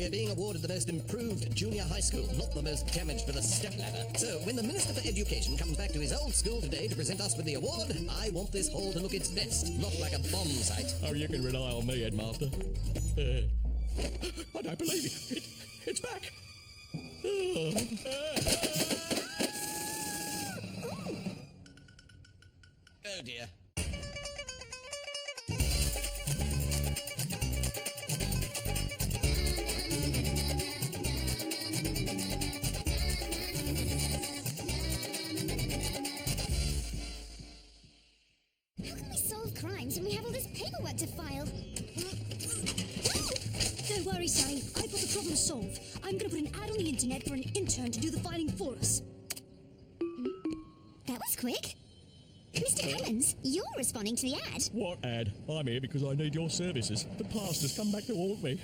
we're being awarded the most improved junior high school, not the most damaged with a stepladder. So when the Minister for Education comes back to his old school today to present us with the award, I want this hall to look its best, not like a bomb site. Oh, you can rely on me, Headmaster. I don't believe it. It's back. Oh dear. How can we solve crimes when we have all this paperwork to file? Don't worry, Sally. I've got the problem solved. I'm going to put an ad on the internet for an intern to do the filing for us. That was quick. Mr. Cummins, you're responding to the ad. What ad? I'm here because I need your services. The past has come back to haunt me.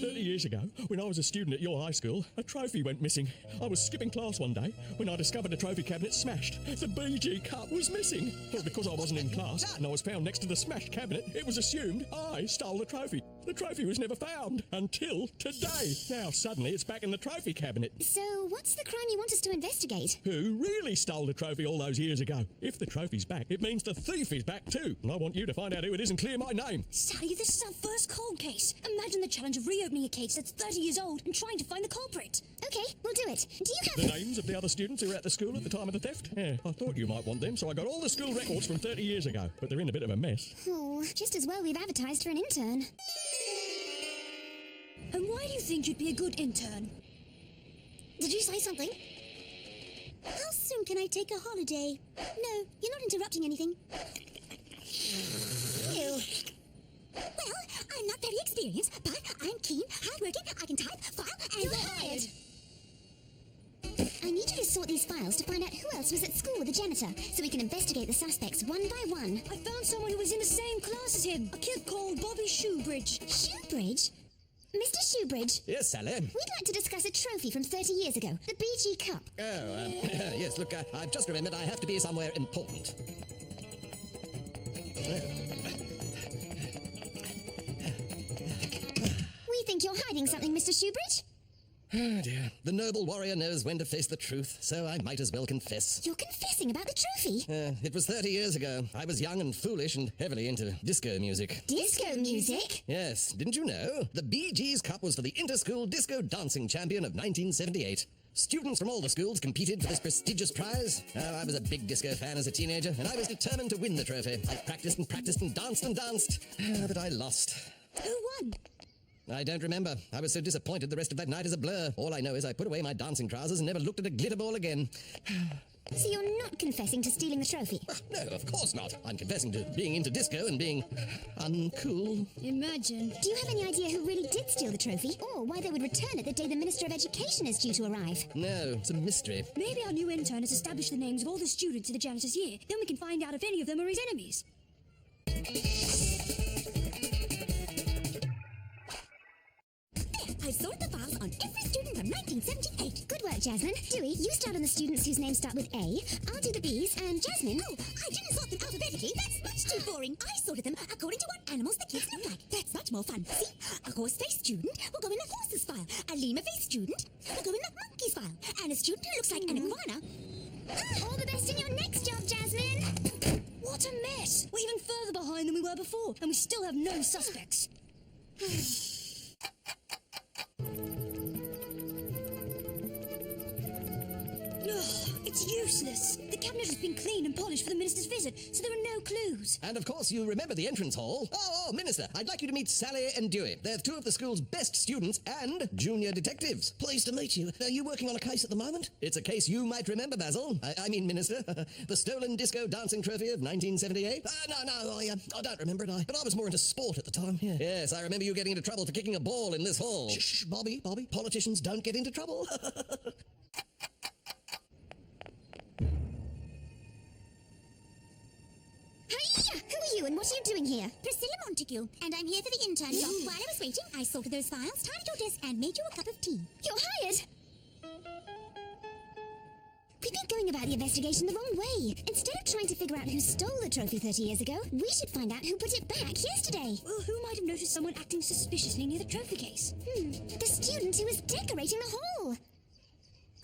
30 years ago, when I was a student at your high school, a trophy went missing. I was skipping class one day when I discovered the trophy cabinet smashed. The BG Cup was missing. Well, because I wasn't in class and I was found next to the smashed cabinet, it was assumed I stole the trophy. The trophy was never found until today. Now, suddenly, it's back in the trophy cabinet. So, what's the crime you want us to investigate? Who really stole the trophy all those years ago? If the trophy's back, it means the thief is back too. And I want you to find out who it is and clear my name. Sally, this is our first cold case. Imagine the challenge of reopening a case that's 30 years old and trying to find the culprit. Okay, we'll do it. Do you have... The names of the other students who were at the school at the time of the theft? Yeah, I thought you might want them, so I got all the school records from 30 years ago. But they're in a bit of a mess. Oh, just as well we've advertised for an intern. And why do you think you'd be a good intern? Did you say something? How soon can I take a holiday? No, you're not interrupting anything. Ew. Well, I'm not very experienced, but I'm keen, hardworking, I can type, file, and... You're hired! I need you to sort these files to find out who else was at school with the janitor, so we can investigate the suspects one by one. I found someone who was in the same class as him. A kid called Bobby Shoebridge. Shoebridge? Mr. Shoebridge? Yes, Sally? We'd like to discuss a trophy from 30 years ago, the BG Cup. Yes, look, I've just remembered I have to be somewhere important. We think you're hiding something, Mr. Shoebridge. Oh dear. The noble warrior knows when to face the truth, so I might as well confess. You're confessing about the trophy? It was 30 years ago. I was young and foolish and heavily into disco music. Disco music? Yes, didn't you know? The Bee Gees Cup was for the Inter-School Disco Dancing Champion of 1978. Students from all the schools competed for this prestigious prize. I was a big disco fan as a teenager, and I was determined to win the trophy. I practiced and practiced and danced, but I lost. Who won? I don't remember. I was so disappointed the rest of that night is a blur. All I know is I put away my dancing trousers and never looked at a glitter ball again. So you're not confessing to stealing the trophy? No, of course not. I'm confessing to being into disco and being uncool. Imagine. Do you have any idea who really did steal the trophy? Or why they would return it the day the Minister of Education is due to arrive? No, it's a mystery. Maybe our new intern has established the names of all the students in the janitor's year. Then we can find out if any of them are his enemies. I've sorted the files on every student from 1978. Good work, Jasmine. Dewey, you start on the students whose names start with A. I'll do the B's, and Jasmine... Oh, I didn't sort them alphabetically. That's much too boring. I sorted them according to what animals the kids look like. That's much more fun. See, a horse-faced student will go in the horse's file. A lemur-faced student will go in the monkey's file. And a student who looks like an iguana... All the best in your next job, Jasmine! What a mess! We're even further behind than we were before, and we still have no suspects. It's useless. The cabinet has been cleaned and polished for the minister's visit, so there are no clues. And of course you remember the entrance hall. Oh, Minister, I'd like you to meet Sally and Dewey. They're two of the school's best students and junior detectives. Pleased to meet you. Are you working on a case at the moment? It's a case you might remember, Basil. I mean, Minister. The stolen disco dancing trophy of 1978. No, I don't remember it. But I was more into sport at the time. Yeah. Yes, I remember you getting into trouble for kicking a ball in this hall. Shh, Bobby. Politicians don't get into trouble. Hiya! Who are you and what are you doing here? Priscilla Montague, and I'm here for the intern job. While I was waiting, I sorted those files, tidied your desk, and made you a cup of tea. You're hired! We've been going about the investigation the wrong way. Instead of trying to figure out who stole the trophy 30 years ago, we should find out who put it back yesterday. Well, who might have noticed someone acting suspiciously near the trophy case? The student who was decorating the hall.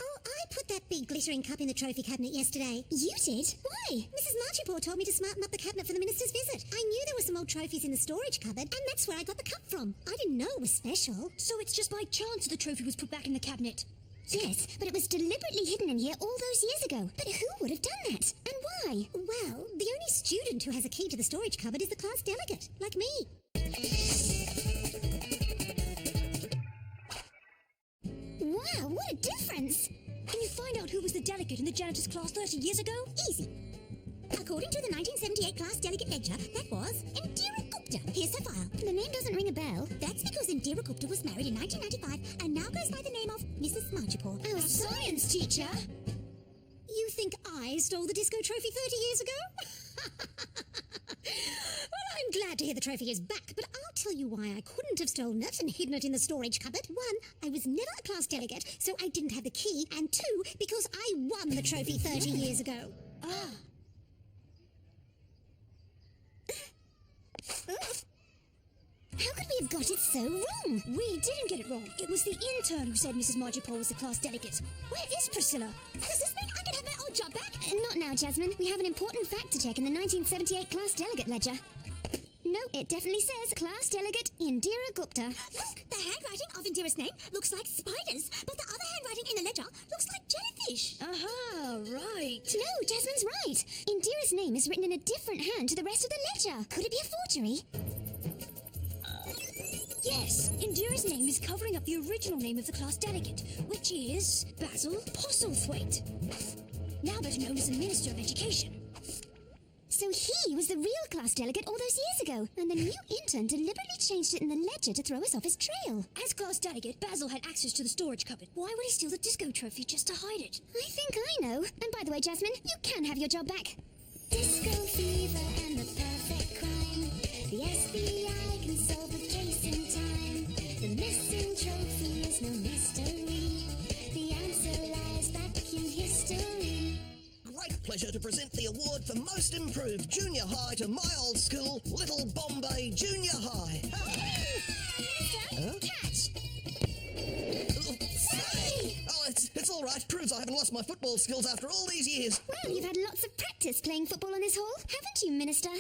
Oh, I put that big glittering cup in the trophy cabinet yesterday. You did? Why? Mrs. Marchipore told me to smarten up the cabinet for the minister's visit. I knew there were some old trophies in the storage cupboard, and that's where I got the cup from. I didn't know it was special. So it's just by chance the trophy was put back in the cabinet. Yes, but it was deliberately hidden in here all those years ago. But who would have done that? And why? Well, the only student who has a key to the storage cupboard is the class delegate, like me. Wow, what a difference! Can you find out who was the delegate in the janitor's class 30 years ago? Easy. According to the 1978 class delegate ledger, that was Indira Gupta. Here's her file. The name doesn't ring a bell. That's because Indira Gupta was married in 1995 and now goes by the name of Mrs. Marchipore. Our science teacher! You think I stole the disco trophy 30 years ago? Well, I'm glad to hear the trophy is back, but I'll tell you why I couldn't have stolen it and hidden it in the storage cupboard. One, I was never a class delegate, so I didn't have the key. And two, because I won the trophy 30 years ago. How could we have got it so wrong? We didn't get it wrong. It was the intern who said Mrs. Marchipore was the class delegate. Where is Priscilla? Does this mean I can have my old job back? Not now, Jasmine. We have an important fact to check in the 1978 class delegate ledger. No, it definitely says class delegate Indira Gupta. Look, the handwriting of Indira's name looks like spiders, but the other handwriting in the ledger looks like jellyfish. Aha, right. No, Jasmine's right. Indira's name is written in a different hand to the rest of the ledger. Could it be a forgery? Yes, Indira's name is covering up the original name of the class delegate, which is Basil Postlethwaite, now better known as the Minister of Education. So he was the real class delegate all those years ago, and the new intern deliberately changed it in the ledger to throw us off his trail. As class delegate, Basil had access to the storage cupboard. Why would he steal the disco trophy just to hide it? I think I know. And by the way, Jasmine, you can have your job back. Disco fever and the perfect crime. The FBI can solve the case in time. The missing trophy is no mystery. The answer lies back in history. Great pleasure to present the award for Most Improved Junior High to my old school, Little Bombay Junior High. Catch! Oh, it's all right. Proves I haven't lost my football skills after all these years. Well, you've had lots of practice playing football in this hall, haven't you, Minister?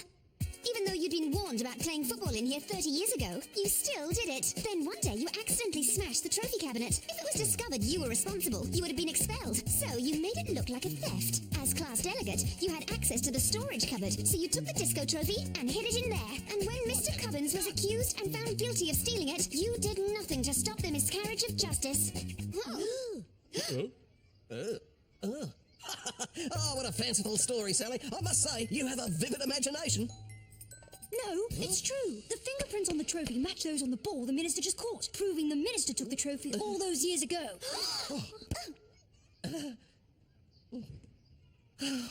Even though you'd been warned about playing football in here 30 years ago, you still did it. Then one day you accidentally smashed the trophy cabinet. If it was discovered you were responsible, you would have been expelled. So you made it look like a theft. As class delegate, you had access to the storage cupboard, so you took the disco trophy and hid it in there. And when Mr. Cubbins was accused and found guilty of stealing it, you did nothing to stop the miscarriage of justice. Oh, what a fanciful story, Sally. I must say, you have a vivid imagination. No, it's true. The fingerprints on the trophy match those on the ball the minister just caught, proving the minister took the trophy all those years ago.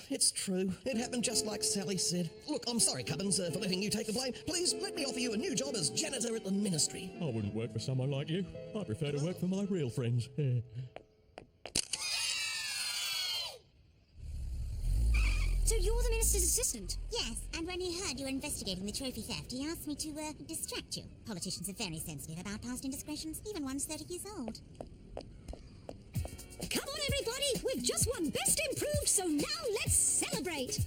It's true. It happened just like Sally said. Look, I'm sorry, Cubbins, for letting you take the blame. Please let me offer you a new job as janitor at the ministry. I wouldn't work for someone like you. I prefer to work for my real friends. So you're the minister's assistant? Yes, and when he heard you were investigating the trophy theft, he asked me to, distract you. Politicians are very sensitive about past indiscretions, even ones 30 years old. Come on, everybody! We've just won Best Improved, so now let's celebrate!